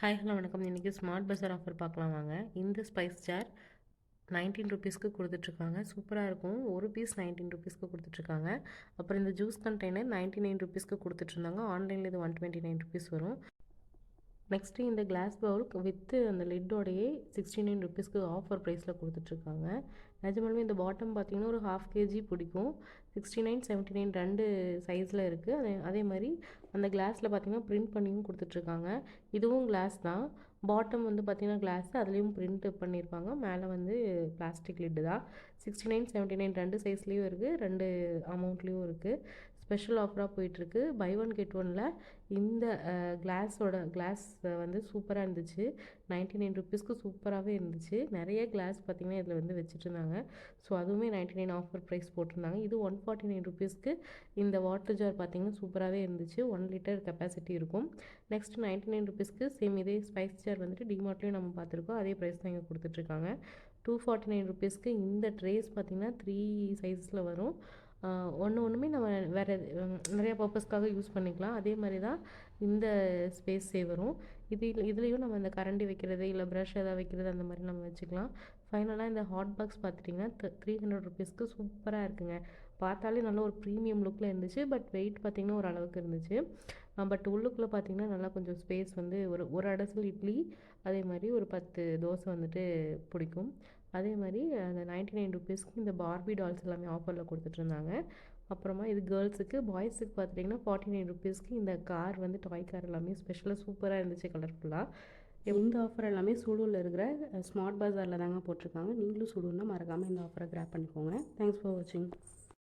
Hi hello வணக்கம். இன்றைக்கி smart பஸார் offer பார்க்கலாம் வாங்க. இந்த ஸ்பைஸ் ஜார் 19 ருபீஸ்க்கு கொடுத்துட்ருக்காங்க. சூப்பராக இருக்கும். ஒரு பீஸ் 19 ருபீஸ்க்கு கொடுத்துட்ருக்காங்க. அப்புறம் இந்த ஜூஸ் கண்டெய்னர் 99 ருபீஸ்க்கு கொடுத்துட்ருந்தாங்க. ஆன்லைனில் இது 129 ருபீஸ் வரும். நெக்ஸ்ட்டு இந்த கிளாஸ் பவுல் வித்து அந்த லிட்டோடையே 69 ருபீஸ்க்கு ஆஃபர் ப்ரைஸில் கொடுத்துட்ருக்காங்க. நிஜமாலுமே இந்த பாட்டம் பார்த்திங்கன்னா ஒரு 1/2 kg பிடிக்கும். 69, 79 2 சைஸில் இருக்குது. அதே மாதிரி அந்த கிளாஸில் பார்த்திங்கன்னா ப்ரிண்ட் பண்ணியும் கொடுத்துட்ருக்காங்க. இதுவும் கிளாஸ் தான். பாட்டம் வந்து பார்த்திங்கன்னா கிளாஸ், அதுலேயும் ப்ரிண்ட் பண்ணியிருப்பாங்க. மேலே வந்து பிளாஸ்டிக் லிட்டு தான். 69, 79 2 சைஸ்லேயும் இருக்குது, 2 அமௌண்ட்லேயும் இருக்குது. ஸ்பெஷல் ஆஃபராக போயிட்டுருக்கு. பை ஒன் கெட் ஒனில் இந்த கிளாஸ் வந்து சூப்பராக இருந்துச்சு. 99 ருபீஸ்க்கு சூப்பராகவே இருந்துச்சு. நிறைய கிளாஸ் பார்த்திங்கன்னா இதில் வந்து வச்சுட்ருந்தாங்க. ஸோ அதுவுமே 99 ஆஃபர் ப்ரைஸ் போட்டிருந்தாங்க. இது 149 ருபீஸ்க்கு இந்த வாட்டர் ஜார் பார்த்திங்கன்னா சூப்பராகவே இருந்துச்சு. 1 லிட்டர் கெப்பாசிட்டி இருக்கும். நெக்ஸ்ட் 99 ருபீஸ்க்கு சேம் இதே ஸ்பைஸ் ஜார் வந்துட்டு டிமார்ட்லேயும் நம்ம பார்த்துருக்கோம். அதே ப்ரைஸ் தான் இங்கே கொடுத்துட்ருக்காங்க. 249 ருபீஸ்க்கு இந்த ட்ரேஸ் பார்த்திங்கன்னா 3 சைஸில் வரும். ஒன்றுமே நம்ம வேறு நிறையா பர்பஸ்க்காக யூஸ் பண்ணிக்கலாம். அதே மாதிரி தான் இந்த ஸ்பேஸ் சேவரும். இதுலேயும் நம்ம இந்த கரண்டி வைக்கிறது இல்லை ப்ரஷ் எதாவது வைக்கிறது அந்த மாதிரி நம்ம வச்சுக்கலாம். ஃபைனலாக இந்த ஹாட் பாக்ஸ் பார்த்துட்டிங்கன்னா 300 ருபீஸ்க்கு சூப்பராக இருக்குங்க. பார்த்தாலே நல்ல ஒரு ப்ரீமியம் லுக்கில் இருந்துச்சு. பட் வெயிட் பார்த்திங்கன்னா ஒரு அளவுக்கு இருந்துச்சு. பட் உள்ளுக்குள்ளே பார்த்திங்கன்னா நல்லா கொஞ்சம் ஸ்பேஸ் வந்து ஒரு அடசல் இட்லி, அதே மாதிரி ஒரு 10 தோசை வந்துட்டு பிடிக்கும். அதே மாதிரி அந்த 99 ருபீஸ்க்கு இந்த பார்பி டால்ஸ் எல்லாமே ஆஃபரில் கொடுத்துட்ருந்தாங்க. அப்புறமா இது கேர்ள்ஸுக்கு. பாய்ஸுக்கு பார்த்துட்டிங்கன்னா 49 ருபீஸ்க்கு இந்த கார் வந்து டாய் கார் எல்லாமே ஸ்பெஷலாக சூப்பராக இருந்துச்சு கலர்ஃபுல்லாக. இந்த ஆஃபர் எல்லாமே சூலூரில் இருக்கிற ஸ்மார்ட் பஸாரில் தாங்க போட்டிருக்காங்க. நீங்களும் சூலூர்னால் மறக்காமல் இந்த ஆஃபரை கிராப் பண்ணிக்கோங்க. தேங்க்ஸ் ஃபார் வாட்சிங்.